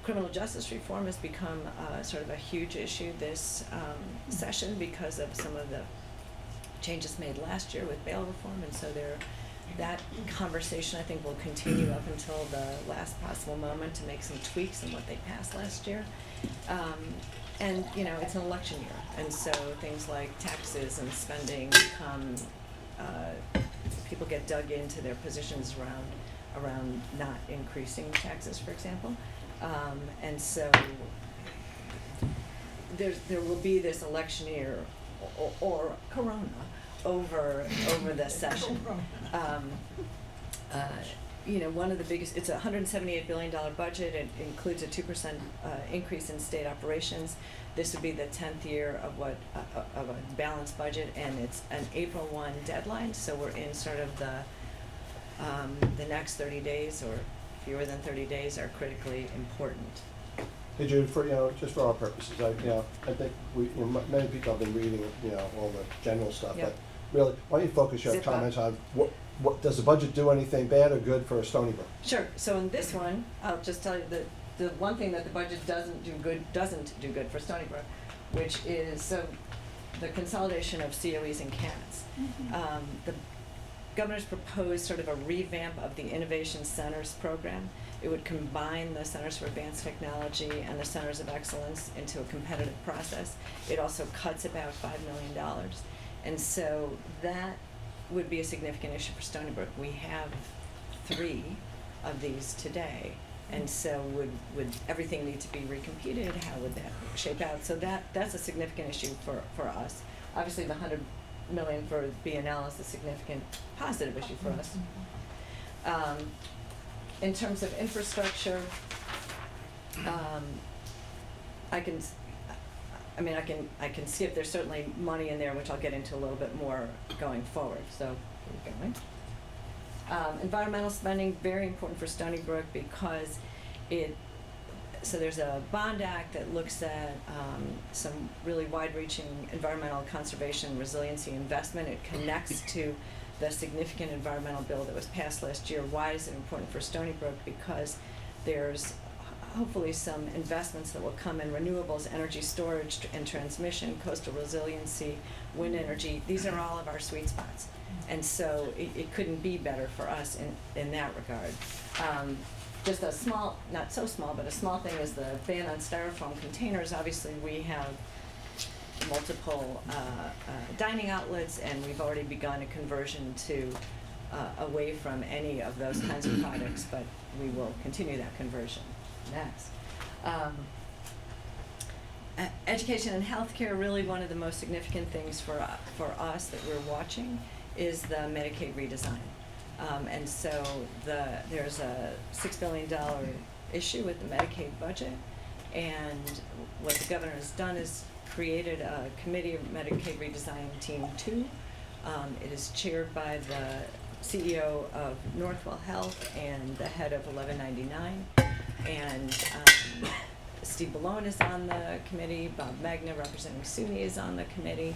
Criminal justice reform has become sort of a huge issue this session because of some of the changes made last year with bail reform, and so they're that conversation, I think, will continue up until the last possible moment to make some tweaks in what they passed last year. And, you know, it's an election year, and so things like taxes and spending come, people get dug into their positions around not increasing taxes, for example. And so there will be this election year or corona over the session. You know, one of the biggest, it's a $178 billion budget. It includes a 2% increase in state operations. This would be the 10th year of of a balanced budget, and it's an April 1 deadline. So we're in sort of the next 30 days, or fewer than 30 days, are critically important. Hey Jude, just for our purposes, I think many people have been reading, all the general stuff, Yep. but really, why don't you focus your Zip up. comments on what does the budget do anything bad or good for Stony Brook? Sure. So in this one, I'll just tell you that the one thing that the budget doesn't do good for Stony Brook, which is the consolidation of COEs and CANs. The governor's proposed sort of a revamp of the Innovation Centers program. It would combine the Centers for Advanced Technology and the Centers of Excellence into a competitive process. It also cuts about $5 million. And so that would be a significant issue for Stony Brook. We have 3 of these today. And so would everything need to be recompeted? How would that shape out? So that's a significant issue for us. Obviously, the $100 million for BNL is a significant positive issue for us. In terms of infrastructure, I can see if there's certainly money in there, which I'll get into a little bit more going forward. So keep going. Environmental spending, very important for Stony Brook because there's a bond act that looks at some really wide-reaching environmental conservation resiliency investment. It connects to the significant environmental bill that was passed last year. Why is it important for Stony Brook? Because there's hopefully some investments that will come in renewables, energy storage and transmission, coastal resiliency, wind energy. These are all of our sweet spots. And so it couldn't be better for us in that regard. Just a small, not so small, but a small thing is the ban on styrofoam containers. Obviously, we have multiple dining outlets, and we've already begun a conversion to away from any of those kinds of products, but we will continue that conversion next. Education and healthcare, really one of the most significant things for us that we're watching is the Medicaid redesign. And so there's a $6 billion issue with the Medicaid budget, and what the governor has done is created a committee of Medicaid redesign team 2. It is chaired by the CEO of Northwell Health and the head of 1199, and Steve Ballone is on the committee. Bob Magna, representing SUNY, is on the committee.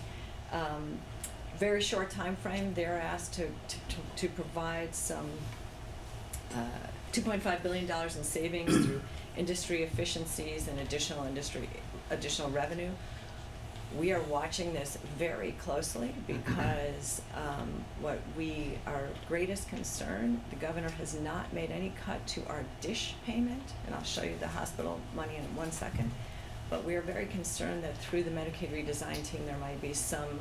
Very short time frame. They're asked to provide some $2.5 billion in savings through industry efficiencies and additional revenue. We are watching this very closely because our greatest concern, the governor has not made any cut to our DISH payment, and I'll show you the hospital money in 1 second, but we are very concerned that through the Medicaid redesign team there might be some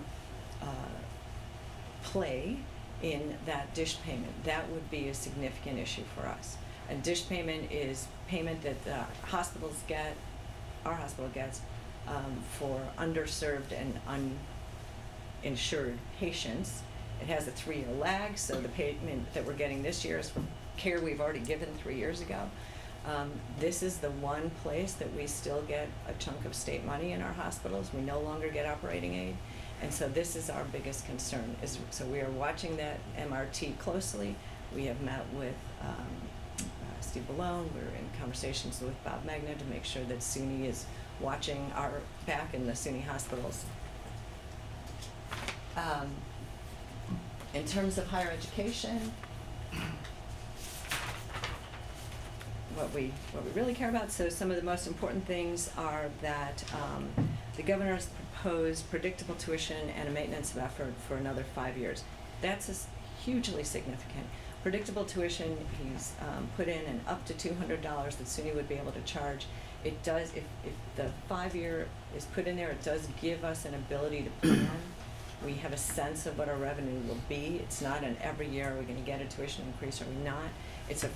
play in that DISH payment. That would be a significant issue for us. And DISH payment is payment that the hospitals get, our hospital gets, for underserved and uninsured patients. It has a 3-year lag, so the payment that we're getting this year is for care we've already given 3 years ago. This is the one place that we still get a chunk of state money in our hospitals. We no longer get operating aid. And so this is our biggest concern. So we are watching that MRT closely. We have met with Steve Ballone. We're in conversations with Bob Magna to make sure that SUNY is watching our back in the SUNY hospitals. In terms of higher education, what we really care about, so some of the most important things are that the governor has proposed predictable tuition and a maintenance of effort for another 5 years. That's a hugely significant. Predictable tuition, he's put in an up to $200 that SUNY would be able to charge. It does, if the 5-year is put in there, it does give us an ability to plan. We have a sense of what our revenue will be. It's not an every year, are we gonna get a tuition increase or are we not? It's a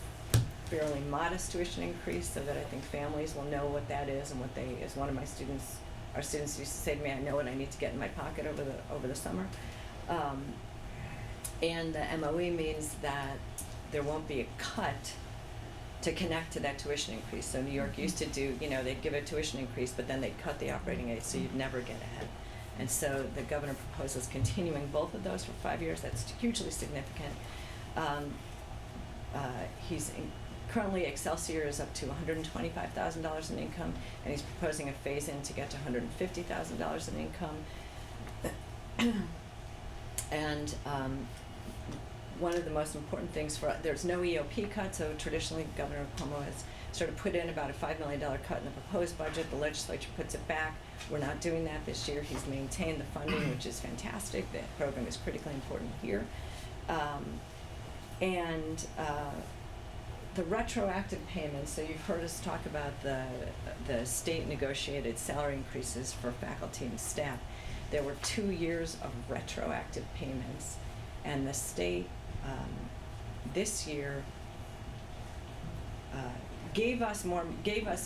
fairly modest tuition increase so that I think families will know what that is and what they, as one of my students, our students used to say to me, I know what I need to get in my pocket over the summer. And the MOE means that there won't be a cut to connect to that tuition increase. So New York used to do, they'd give a tuition increase, but then they'd cut the operating aid, so you'd never get ahead. And so the governor proposes continuing both of those for 5 years. That's hugely significant. Currently Excelsior is up to $125,000 in income, and he's proposing a phase-in to get to $150,000 in income. And one of the most important things there's no EOP cut, so traditionally Governor Cuomo has sort of put in about a $5 million cut in the proposed budget. The legislature puts it back. We're not doing that this year. He's maintained the funding, which is fantastic. The program is critically important here. The retroactive payments, so you've heard us talk about the state negotiated salary increases for faculty and staff. There were 2 years of retroactive payments, and the state this year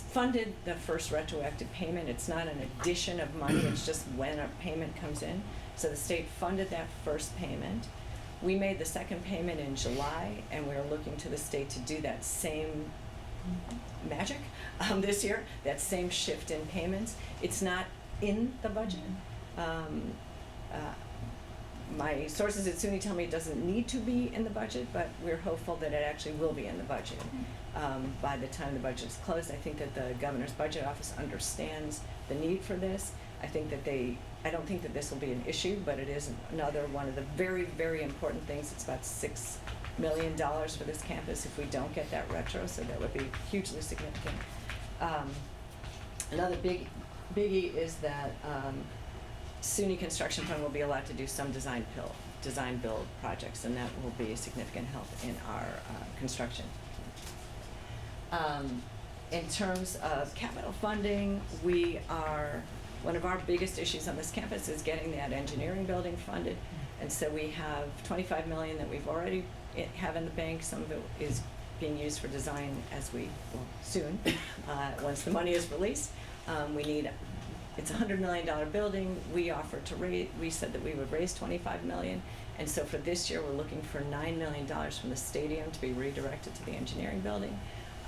funded the first retroactive payment. It's not an addition of money, it's just when a payment comes in. So the state funded that first payment. We made the second payment in July, and we're looking to the state to do that same magic this year, that same shift in payments. It's not in the budget. My sources at SUNY tell me it doesn't need to be in the budget, but we're hopeful that it actually will be in the budget by the time the budget is closed. I think that the governor's budget office understands the need for this. I don't think that this will be an issue, but it is another one of the very, very important things. It's about $6 million for this campus if we don't get that retro, so that would be hugely significant. Another biggie is that SUNY Construction Fund will be allowed to do some design build projects, and that will be a significant help in our construction. In terms of capital funding, one of our biggest issues on this campus is getting that engineering building funded, and so we have $25 million that we've already have in the bank. Some of it is being used for design soon, once the money is released. It's a $100 million building. We said that we would raise $25 million, and so for this year we're looking for $9 million from the stadium to be redirected to the engineering building.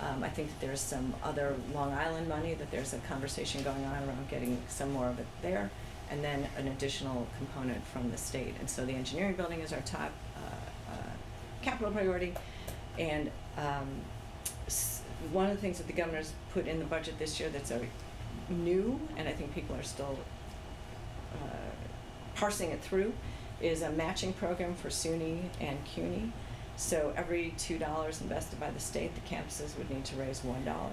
I think that there's some other Long Island money, that there's a conversation going on around getting some more of it there, and then an additional component from the state. And so the engineering building is our top capital priority. And one of the things that the governor's put in the budget this year that's new, and I think people are still parsing it through, is a matching program for SUNY and CUNY. So every $2 invested by the state, the campuses would need to raise $1.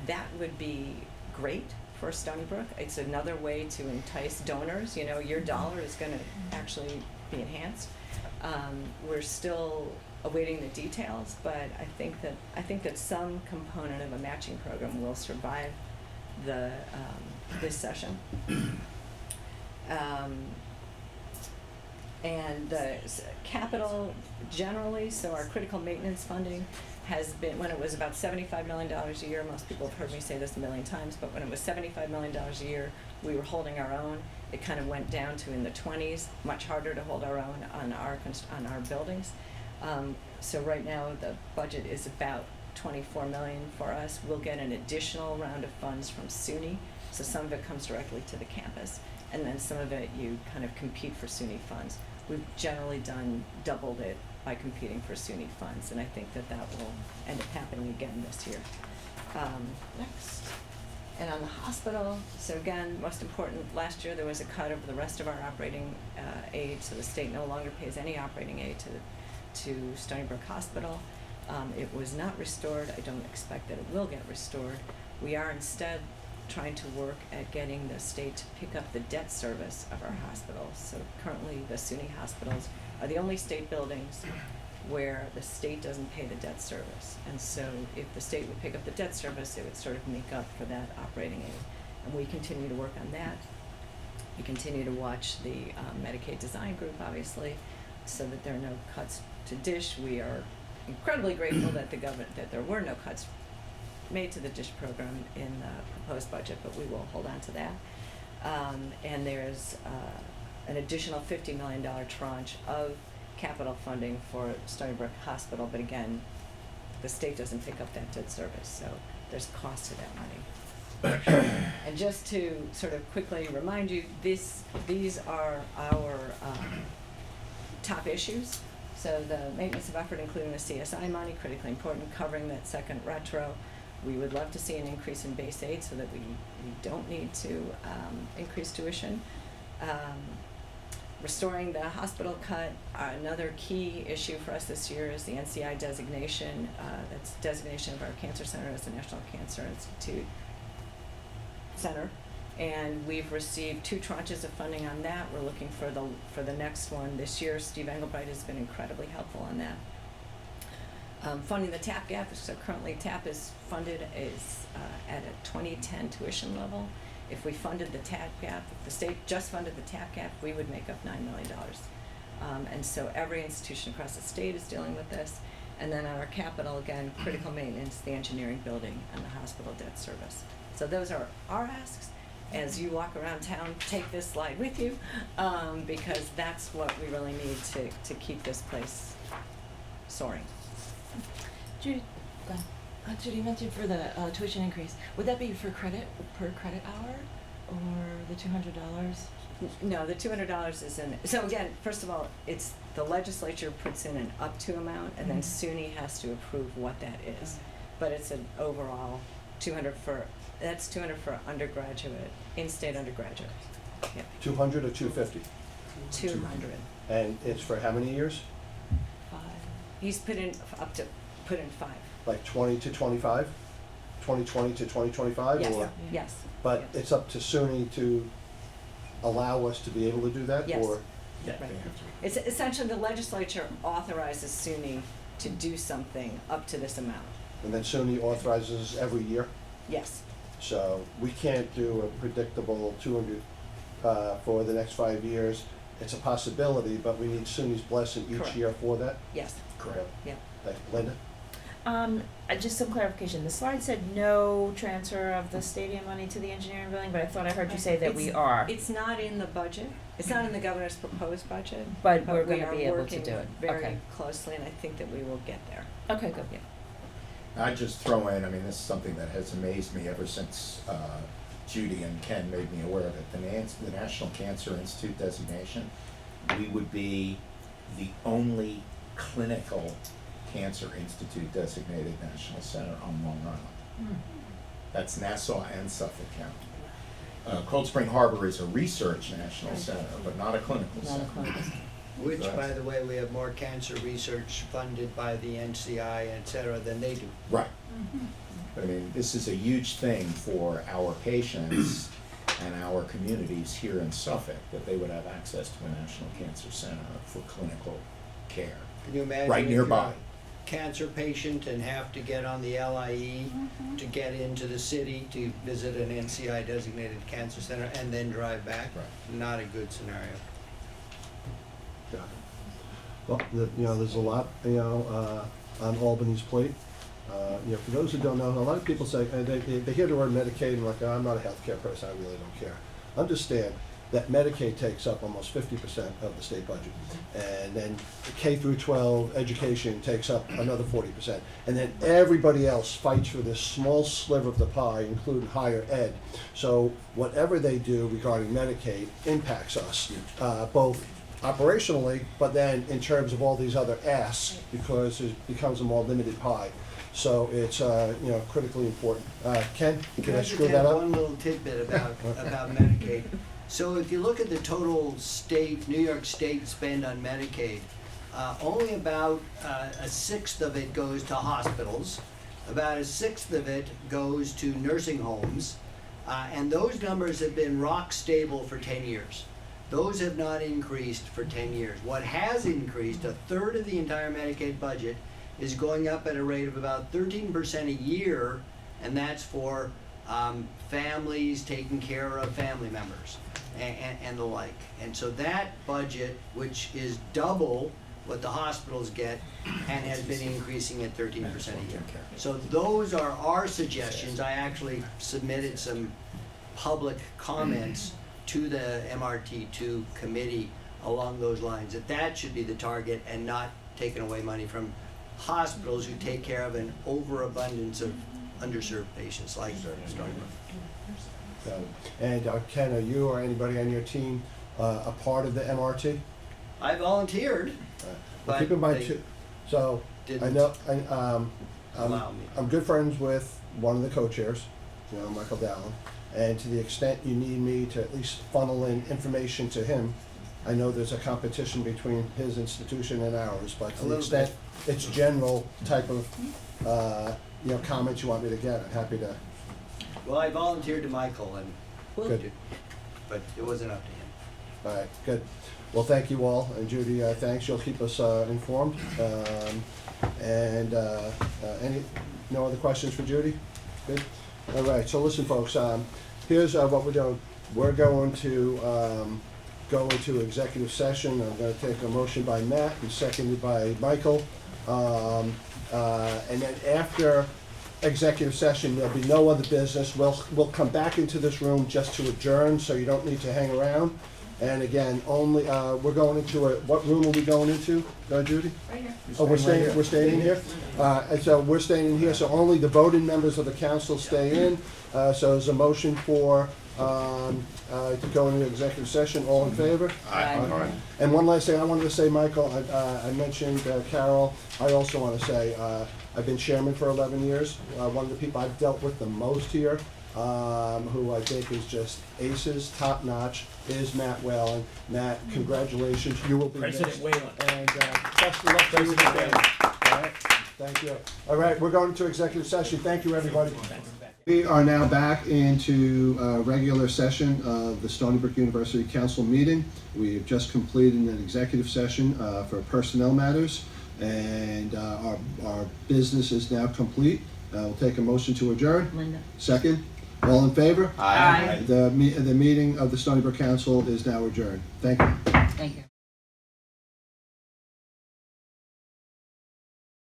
That would be great for Stony Brook. It's another way to entice donors. Your dollar is going to actually be enhanced. We're still awaiting the details, but I think that some component of a matching program will survive this session. And the capital generally, so our critical maintenance funding has been, when it was about $75 million a year, most people have heard me say this a million times, but when it was $75 million a year, we were holding our own. It kind of went down to in the 20s, much harder to hold our own on our buildings. So right now the budget is about $24 million for us. We'll get an additional round of funds from SUNY, so some of it comes directly to the campus, and then some of it you kind of compete for SUNY funds. We've generally doubled it by competing for SUNY funds, and I think that will end up happening again this year. Next. And on the hospital, so again, most important, last year there was a cut of the rest of our operating aid, so the state no longer pays any operating aid to Stony Brook Hospital. It was not restored. I don't expect that it will get restored. We are instead trying to work at getting the state to pick up the debt service of our hospitals. So currently the SUNY hospitals are the only state buildings where the state doesn't pay the debt service. And so if the state would pick up the debt service, it would sort of make up for that operating aid. And we continue to work on that. We continue to watch the Medicaid Design Group, obviously, so that there are no cuts to DISH. We are incredibly grateful that that there were no cuts made to the DISH program in the proposed budget, but we will hold on to that. And there's an additional $50 million tranche of capital funding for Stony Brook Hospital, but again, the state doesn't pick up that debt service, so there's cost to that money. And just to sort of quickly remind you, these are our top issues. So the maintenance of effort, including the CSI money, critically important, covering that second retro. We would love to see an increase in base aid so that we don't need to increase tuition. Restoring the hospital cut, another key issue for us this year is the NCI designation. That's designation of our cancer center as the National Cancer Institute Center. And we've received 2 tranches of funding on that. We're looking for the next one this year. Steve Engelbright has been incredibly helpful on that. Funding the TAP gap, so currently TAP is funded at a 2010 tuition level. If we funded the TAP gap, if the state just funded the TAP gap, we would make up $9 million. And so every institution across the state is dealing with this. And then on our capital, again, critical maintenance, the engineering building, and the hospital debt service. So those are our asks. As you walk around town, take this slide with you, because that's what we really need to keep this place soaring. Judy, go ahead. Judy, you mentioned for the tuition increase, would that be for credit, per credit hour, or the $200? No, the $200 is in, so again, first of all, it's the legislature puts in an up to amount, and then SUNY has to approve what that is. But it's an overall $200 for undergraduate, in-state undergraduate. Yep. 200 or 250? 200. And it's for how many years? 5. He's put in 5. Like 20 to 25? 2020 to 2025? Yes, Or? yes. But it's up to SUNY to allow us to be able to do that? Yes. Or? Right. It's essentially the legislature authorizes SUNY to do something up to this amount. And then SUNY authorizes every year? Yes. So we can't do a predictable 200 for the next 5 years. It's a possibility, but we need SUNY's blessing each Correct. year for that? Yes. Correct. Yeah. Thank you. Linda? Just some clarification. The slide said no transfer of the stadium money to the engineering building, but I thought I heard you say that we are. It's not in the budget. It's not in the governor's proposed budget. But we're we gonna are be able to working do it. very Okay. closely, and I think that we will get there. Okay, good. Yeah. I'd just throw in, I mean, this is something that has amazed me ever since Judy and Ken made me aware of it. The National Cancer Institute designation, we would be the only clinical Cancer Institute designated national center on Long Island. That's Nassau and Suffolk County. Cold Spring Harbor is a research national center, but not a clinical center. Which, by the way, we have more cancer research funded by the NCI, et cetera, than they do. Right. I mean, this is a huge thing for our patients and our communities here in Suffolk, that they would have access to a national cancer center for clinical care. Can you imagine right if you're nearby. a cancer patient and have to get on the LIE to get into the city to visit an NCI designated cancer center and then drive back? Right. Not a good scenario. Got it. Well, there's a lot, on Albany's plate. For those who don't know, a lot of people say, they hear the word Medicaid and like, oh, I'm not a healthcare person, I really don't care. Understand that Medicaid takes up almost 50% of the state budget. And then K through 12 education takes up another 40%. And then everybody else fights for this small sliver of the pie, including higher ed. So whatever they do regarding Medicaid impacts us, both operationally, but then in terms of all these other asks, because it becomes a more limited pie. So it's critically important. Ken, can I screw that up? One little tidbit about Medicaid. So if you look at the total state, New York State spend on Medicaid, only about a sixth of it goes to hospitals, about a sixth of it goes to nursing homes, and those numbers have been rock stable for 10 years. Those have not increased for 10 years. What has increased, a third of the entire Medicaid budget, is going up at a rate of about 13% a year, and that's for families taking care of family members and the like. And so that budget, which is double what the hospitals get, and has been increasing at 13% a year. So those are our suggestions. I actually submitted some public comments to the MRT2 committee along those lines, that should be the target and not taking away money from hospitals who take care of an overabundance of underserved patients like Stony Brook. And Ken, are you or anybody on your team a part of the MRT? I volunteered, Well, but keep in mind they too, so I didn't know, allow me. I'm good friends with one of the co-chairs, Michael Dallin, and to the extent you need me to at least funnel in information to him, I know there's a competition between his institution and ours, but to the extent it's general type of, comments you want me to get, I'm happy to. Well, I volunteered to Michael, and Good. but it wasn't up to him. All right, good. Well, thank you all, and Judy, thanks. You'll keep us informed. No other questions for Judy? Good. All right. So listen, folks. Here's what we're doing. We're going to go into executive session. I'm going to take a motion by Matt and seconded by Michael, and then after executive session, there'll be no other business. We'll come back into this room just to adjourn, so you don't need to hang around. And again, only we're going into what room are we going into, Judy? Right here. Oh, we're staying in here. And so we're staying in here. So only the voting members of the council stay in. So there's a motion for to go into executive session. All in favor? Aye. All right. And one last thing I wanted to say, Michael. I mentioned Carol. I also want to say I've been chairman for 11 years. One of the people I've dealt with the most here, who I think is just aces, top notch, is Matt Whalen. Matt, congratulations. You will be President missed. Whalen. And best of luck to you again. All right. Thank you. All right, we're going to executive session. Thank you, everybody. We are now back into regular session of the Stony Brook University Council meeting. We've just completed an executive session for personnel matters, and our business is now complete. We'll take a motion to adjourn. Linda. Second. All in favor? Aye. The meeting of the Stony Brook Council is now adjourned. Thank you. Thank you.